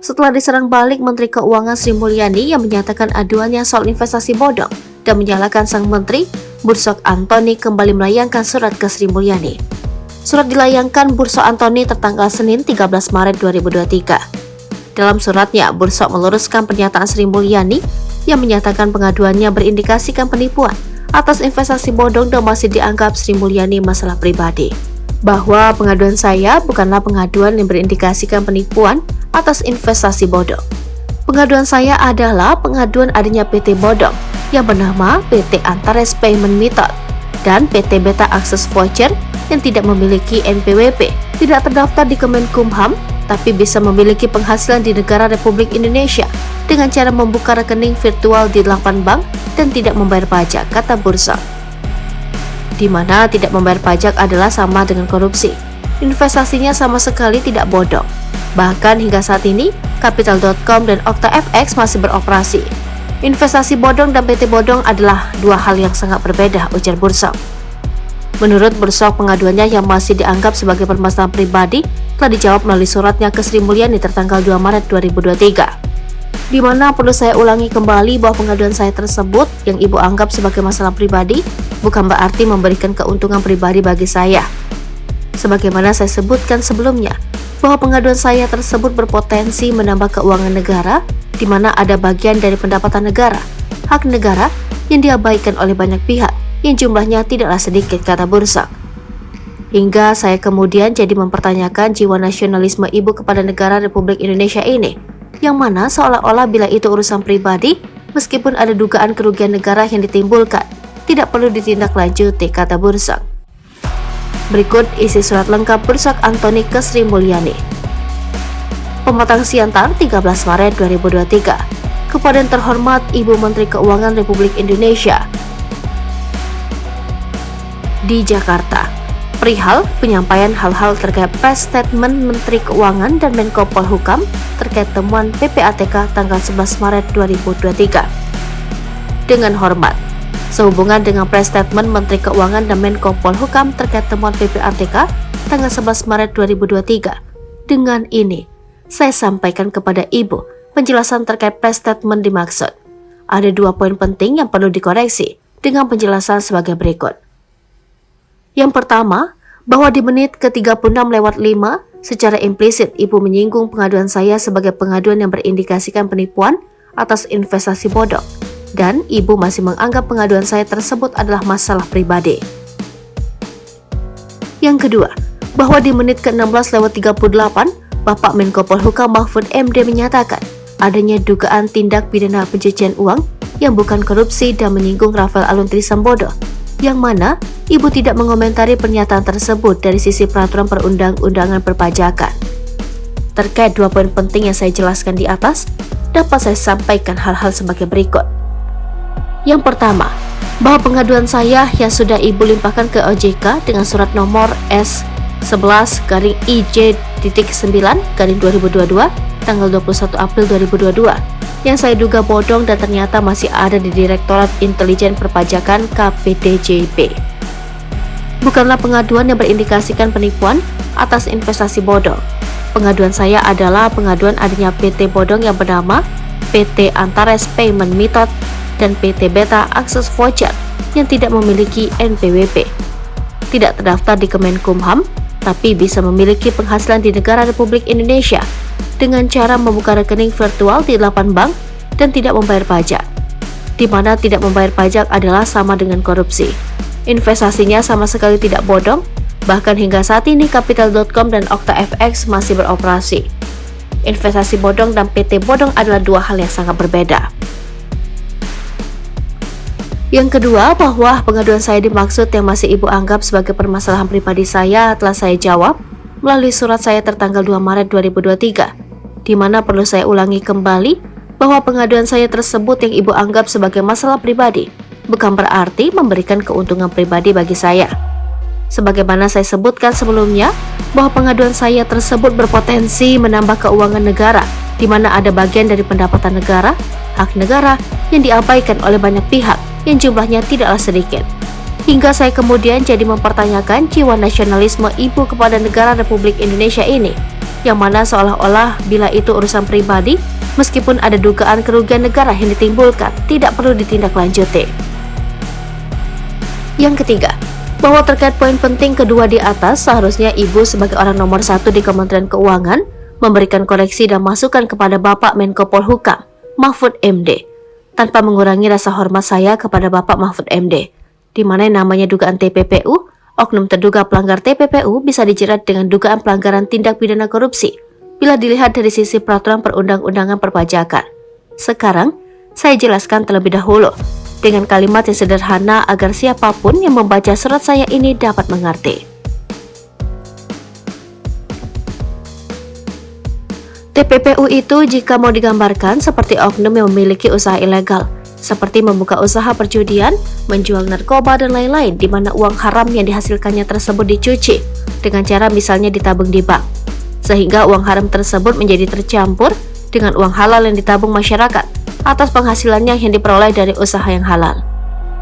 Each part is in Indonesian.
setelah diserang balik Menteri Keuangan Sri Mulyani yang menyatakan aduannya soal investasi bodong dan menyalahkan sang Menteri. Bursa Antoni kembali melayangkan surat ke Sri Mulyani. Surat dilayangkan Bursa Antoni tertanggal Senin 13 Maret 2023. Dalam suratnya, Bursa meluruskan pernyataan Sri Mulyani yang menyatakan pengaduannya berindikasikan penipuan atas investasi bodong dan masih dianggap Sri Mulyani masalah pribadi. Bahwa pengaduan saya bukanlah pengaduan yang berindikasikan penipuan atas investasi bodong. Pengaduan saya adalah pengaduan adanya PT bodong yang bernama PT Antares Payment Method dan PT Beta Access Voucher yang tidak memiliki NPWP, tidak terdaftar di Kemenkumham, tapi bisa memiliki penghasilan di negara Republik Indonesia dengan cara membuka rekening virtual di 8 bank dan tidak membayar pajak, kata Bursa. Di mana tidak membayar pajak adalah sama dengan korupsi. Investasinya sama sekali tidak bodong. Bahkan hingga saat ini, Capital.com dan OktaFX masih beroperasi. Investasi bodong dan PT bodong adalah dua hal yang sangat berbeda, ujar Bursa. Menurut Bursa, pengaduannya yang masih dianggap sebagai permasalahan pribadi telah dijawab melalui suratnya ke Sri Mulyani tertanggal 2 Maret 2023. Di mana perlu saya ulangi kembali bahwa pengaduan saya tersebut yang ibu anggap sebagai masalah pribadi bukan berarti memberikan keuntungan pribadi bagi saya. Sebagaimana saya sebutkan sebelumnya, bahwa pengaduan saya tersebut berpotensi menambah keuangan negara, di mana ada bagian dari pendapatan negara, hak negara yang diabaikan oleh banyak pihak, yang jumlahnya tidaklah sedikit, kata Bursa. Hingga saya kemudian jadi mempertanyakan jiwa nasionalisme ibu kepada negara Republik Indonesia ini, yang mana seolah-olah bila itu urusan pribadi, meskipun ada dugaan kerugian negara yang ditimbulkan, tidak perlu ditindaklanjuti, kata Bursa. Berikut isi surat lengkap Bursa Antoni ke Sri Mulyani. Pematang Siantar 13 Maret 2023. Kepada yang terhormat Ibu Menteri Keuangan Republik Indonesia di Jakarta, perihal penyampaian hal-hal terkait press statement Menteri Keuangan dan Menko Polhukam terkait temuan PPATK tanggal 11 Maret 2023. Dengan hormat, sehubungan dengan press statement Menteri Keuangan dan Menko Polhukam terkait temuan PPATK tanggal 11 Maret 2023. Dengan ini, saya sampaikan kepada Ibu penjelasan terkait press statement dimaksud. Ada dua poin penting yang perlu dikoreksi dengan penjelasan sebagai berikut. Yang pertama, bahwa di menit ke-36:05, secara implisit Ibu menyinggung pengaduan saya sebagai pengaduan yang berindikasikan penipuan atas investasi bodong. Dan Ibu masih menganggap pengaduan saya tersebut adalah masalah pribadi. Yang kedua, bahwa di menit ke-16:38, Bapak Menko Polhukam Mahfud MD menyatakan adanya dugaan tindak pidana pencucian uang yang bukan korupsi dan menyinggung Rafael Alun Trisambodo, yang mana Ibu tidak mengomentari pernyataan tersebut dari sisi peraturan perundang-undangan perpajakan. Terkait dua poin penting yang saya jelaskan di atas, dapat saya sampaikan hal-hal sebagai berikut. Yang pertama, bahwa pengaduan saya yang sudah Ibu limpahkan ke OJK dengan surat nomor S11-IJ.9/2022 tanggal 21 April 2022 yang saya duga bodong dan ternyata masih ada di Direktorat Intelijen Perpajakan KPDJP. Bukanlah pengaduan yang berindikasikan penipuan atas investasi bodong. Pengaduan saya adalah pengaduan adanya PT bodong yang bernama PT Antares Payment Method dan PT Beta Access Voucher yang tidak memiliki NPWP, tidak terdaftar di Kemenkumham, tapi bisa memiliki penghasilan di negara Republik Indonesia dengan cara membuka rekening virtual di 8 bank dan tidak membayar pajak, di mana tidak membayar pajak adalah sama dengan korupsi. Investasinya sama sekali tidak bodong, bahkan hingga saat ini Capital.com dan OktaFX masih beroperasi. Investasi bodong dan PT bodong adalah dua hal yang sangat berbeda. Yang kedua, bahwa pengaduan saya dimaksud yang masih Ibu anggap sebagai permasalahan pribadi saya telah saya jawab melalui surat saya tertanggal 2 Maret 2023, di mana perlu saya ulangi kembali bahwa pengaduan saya tersebut yang Ibu anggap sebagai masalah pribadi bukan berarti memberikan keuntungan pribadi bagi saya. Sebagaimana saya sebutkan sebelumnya, bahwa pengaduan saya tersebut berpotensi menambah keuangan negara, di mana ada bagian dari pendapatan negara, hak negara yang diabaikan oleh banyak pihak yang jumlahnya tidaklah sedikit. Hingga saya kemudian jadi mempertanyakan jiwa nasionalisme Ibu kepada negara Republik Indonesia ini, yang mana seolah-olah bila itu urusan pribadi, meskipun ada dugaan kerugian negara yang ditimbulkan, tidak perlu ditindaklanjuti. Yang ketiga, bahwa terkait poin penting kedua di atas, seharusnya Ibu sebagai orang nomor 1 di Kementerian Keuangan memberikan koreksi dan masukan kepada Bapak Menko Polhukam, Mahfud MD, tanpa mengurangi rasa hormat saya kepada Bapak Mahfud MD, di mana yang namanya dugaan TPPU, oknum terduga pelanggar TPPU bisa dijerat dengan dugaan pelanggaran tindak pidana korupsi bila dilihat dari sisi peraturan perundang-undangan perpajakan. Sekarang, saya jelaskan terlebih dahulu dengan kalimat yang sederhana agar siapapun yang membaca surat saya ini dapat mengerti. TPPU itu jika mau digambarkan seperti oknum yang memiliki usaha ilegal, seperti membuka usaha perjudian, menjual narkoba dan lain-lain, di mana uang haram yang dihasilkannya tersebut dicuci dengan cara misalnya ditabung di bank, sehingga uang haram tersebut menjadi tercampur dengan uang halal yang ditabung masyarakat atas penghasilannya yang diperoleh dari usaha yang halal.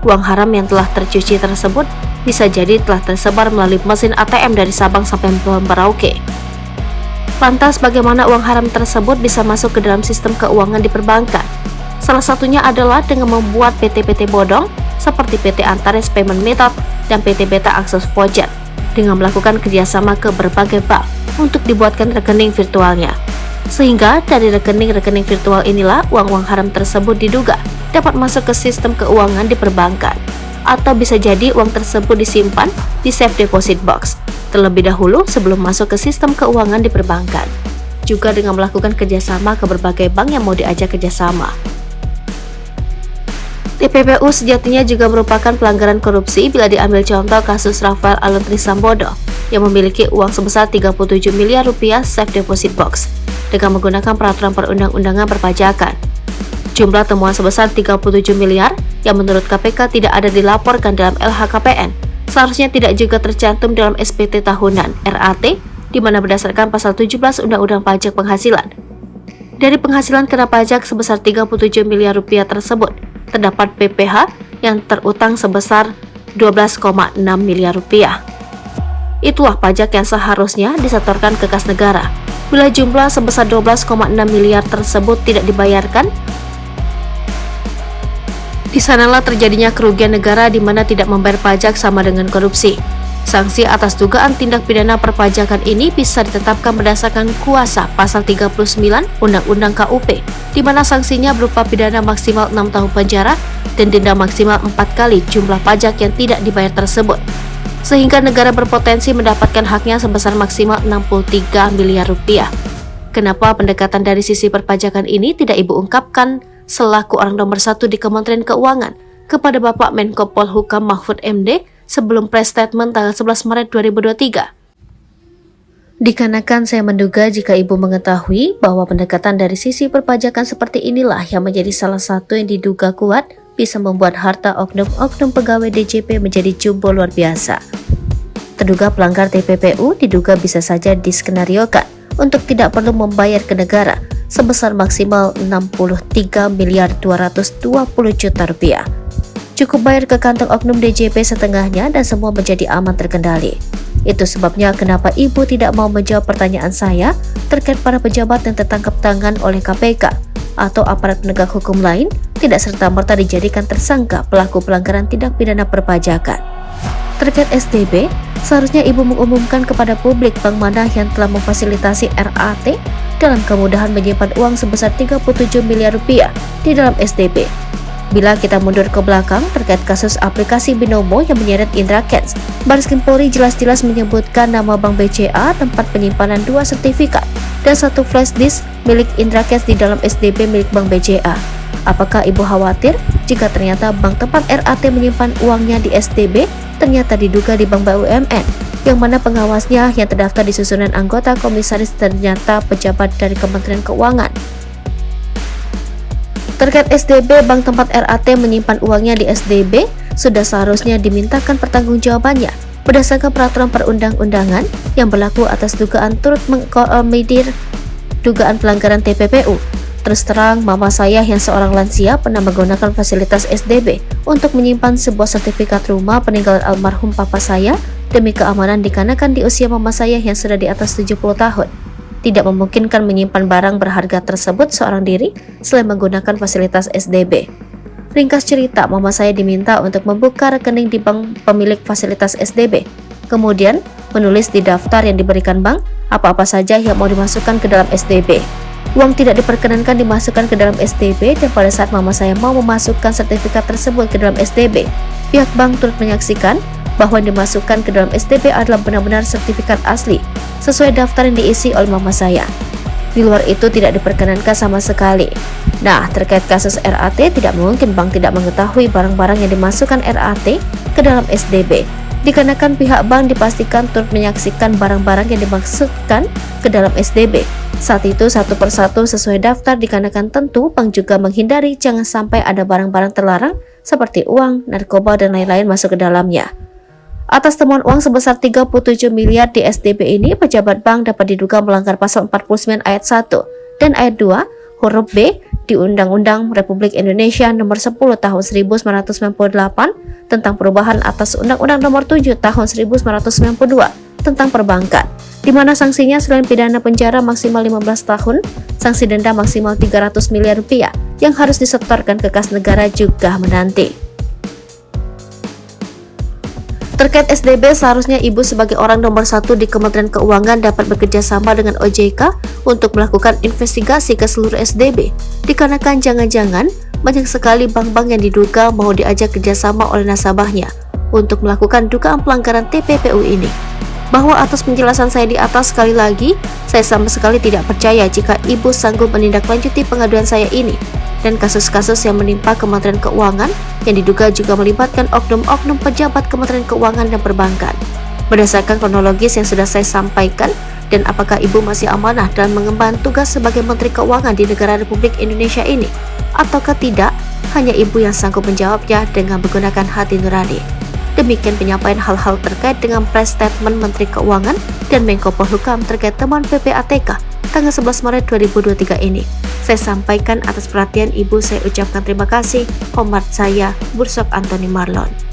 Uang haram yang telah tercuci tersebut bisa jadi telah tersebar melalui mesin ATM dari Sabang sampai Merauke. Lantas bagaimana uang haram tersebut bisa masuk ke dalam sistem keuangan di perbankan? Salah satunya adalah dengan membuat PT-PT bodong seperti PT Antares Payment Method dan PT Beta Access Voucher dengan melakukan kerjasama ke berbagai bank untuk dibuatkan rekening virtualnya. Sehingga dari rekening-rekening virtual inilah uang-uang haram tersebut diduga dapat masuk ke sistem keuangan di perbankan. Atau bisa jadi uang tersebut disimpan di safe deposit box terlebih dahulu sebelum masuk ke sistem keuangan di perbankan. Juga dengan melakukan kerjasama ke berbagai bank yang mau diajak kerjasama. TPPU sejatinya juga merupakan pelanggaran korupsi bila diambil contoh kasus Rafael Aluntri Sambodo yang memiliki uang sebesar 37 miliar rupiah safe deposit box dengan menggunakan peraturan perundang-undangan perpajakan. Jumlah temuan sebesar 37 miliar yang menurut KPK tidak ada dilaporkan dalam LHKPN seharusnya tidak juga tercantum dalam SPT tahunan RAT, di mana berdasarkan pasal 17 Undang-Undang Pajak Penghasilan. Dari penghasilan kena pajak sebesar 37 miliar rupiah tersebut, terdapat PPh yang terutang sebesar 12,6 miliar rupiah. Itulah pajak yang seharusnya disetorkan ke kas negara. Bila jumlah sebesar 12,6 miliar tersebut tidak dibayarkan, di sanalah terjadinya kerugian negara di mana tidak membayar pajak sama dengan korupsi. Sanksi atas dugaan tindak pidana perpajakan ini bisa ditetapkan berdasarkan kuasa pasal 39 Undang-Undang KUP, di mana sanksinya berupa pidana maksimal 6 tahun penjara dan denda maksimal 4 kali jumlah pajak yang tidak dibayar tersebut. Sehingga negara berpotensi mendapatkan haknya sebesar maksimal 63 miliar rupiah. Kenapa pendekatan dari sisi perpajakan ini tidak Ibu ungkapkan selaku orang nomor 1 di Kementerian Keuangan kepada Bapak Menko Polhukam Mahfud MD sebelum press statement tanggal 11 Maret 2023? Dikarenakan saya menduga jika Ibu mengetahui bahwa pendekatan dari sisi perpajakan seperti inilah yang menjadi salah satu yang diduga kuat bisa membuat harta oknum-oknum pegawai DJP menjadi jumbo luar biasa. Terduga pelanggar TPPU diduga bisa saja diskenariokan untuk tidak perlu membayar ke negara sebesar maksimal 63 miliar 220 juta rupiah. Cukup bayar ke kantong oknum DJP setengahnya dan semua menjadi aman terkendali. Itu sebabnya kenapa Ibu tidak mau menjawab pertanyaan saya terkait para pejabat yang tertangkap tangan oleh KPK atau aparat penegak hukum lain tidak serta-merta dijadikan tersangka pelaku pelanggaran tindak pidana perpajakan. Terkait SDB, seharusnya Ibu mengumumkan kepada publik bank mana yang telah memfasilitasi RAT dalam kemudahan menyimpan uang sebesar 37 miliar rupiah di dalam SDB. Bila kita mundur ke belakang terkait kasus aplikasi Binomo yang menyeret Indra Kents, Baris Krim Polri jelas-jelas menyebutkan nama Bank BCA tempat penyimpanan 2 sertifikat dan 1 flash disk milik Indra Kents di dalam SDB milik Bank BCA. Apakah Ibu khawatir jika ternyata bank tempat RAT menyimpan uangnya di SDB ternyata diduga di bank BUMN, yang mana pengawasnya yang terdaftar di susunan anggota komisaris ternyata pejabat dari Kementerian Keuangan? Terkait SDB, bank tempat RAT menyimpan uangnya di SDB sudah seharusnya dimintakan pertanggungjawabannya berdasarkan peraturan perundang-undangan yang berlaku atas dugaan turut mengakomodir dugaan pelanggaran TPPU. Terus terang, mama saya yang seorang lansia pernah menggunakan fasilitas SDB untuk menyimpan sebuah sertifikat rumah peninggalan almarhum papa saya demi keamanan dikarenakan di usia mama saya yang sudah di atas 70 tahun. tidak memungkinkan menyimpan barang berharga tersebut seorang diri selain menggunakan fasilitas SDB. Ringkas cerita, mama saya diminta untuk membuka rekening di bank pemilik fasilitas SDB, kemudian menulis di daftar yang diberikan bank apa-apa saja yang mau dimasukkan ke dalam SDB. Uang tidak diperkenankan dimasukkan ke dalam SDB, dan pada saat mama saya mau memasukkan sertifikat tersebut ke dalam SDB, pihak bank turut menyaksikan bahwa yang dimasukkan ke dalam SDB adalah benar-benar sertifikat asli, sesuai daftar yang diisi oleh mama saya. Di luar itu tidak diperkenankan sama sekali. Nah, terkait kasus RAT, tidak mungkin bank tidak mengetahui barang-barang yang dimasukkan RAT ke dalam SDB, dikarenakan pihak bank dipastikan turut menyaksikan barang-barang yang dimasukkan ke dalam SDB. Saat itu satu persatu sesuai daftar, dikarenakan tentu bank juga menghindari jangan sampai ada barang-barang terlarang seperti uang, narkoba, dan lain-lain masuk ke dalamnya. Atas temuan uang sebesar 37 miliar di SDB ini, pejabat bank dapat diduga melanggar pasal 49 ayat 1 dan ayat 2 huruf B di Undang-Undang Republik Indonesia Nomor 10 Tahun 1998 tentang perubahan atas Undang-Undang Nomor 7 Tahun 1992 tentang perbankan, di mana sanksinya selain pidana penjara maksimal 15 tahun, sanksi denda maksimal 300 miliar rupiah yang harus disetorkan ke kas negara juga menanti. Terkait SDB, seharusnya ibu sebagai orang nomor 1 di Kementerian Keuangan dapat bekerja sama dengan OJK untuk melakukan investigasi ke seluruh SDB, dikarenakan jangan-jangan banyak sekali bank-bank yang diduga mau diajak kerjasama oleh nasabahnya untuk melakukan dugaan pelanggaran TPPU ini. Bahwa atas penjelasan saya di atas, sekali lagi, saya sama sekali tidak percaya jika ibu sanggup menindaklanjuti pengaduan saya ini dan kasus-kasus yang menimpa Kementerian Keuangan yang diduga juga melibatkan oknum-oknum pejabat Kementerian Keuangan dan Perbankan. Berdasarkan kronologis yang sudah saya sampaikan, dan apakah ibu masih amanah dalam mengemban tugas sebagai Menteri Keuangan di negara Republik Indonesia ini, ataukah tidak, hanya ibu yang sanggup menjawabnya dengan menggunakan hati nurani. Demikian penyampaian hal-hal terkait dengan press statement Menteri Keuangan dan Menko Polhukam terkait temuan PPATK tanggal 11 Maret 2023 ini. Saya sampaikan atas perhatian ibu, saya ucapkan terima kasih. Hormat saya, Bursok Antoni Marlon.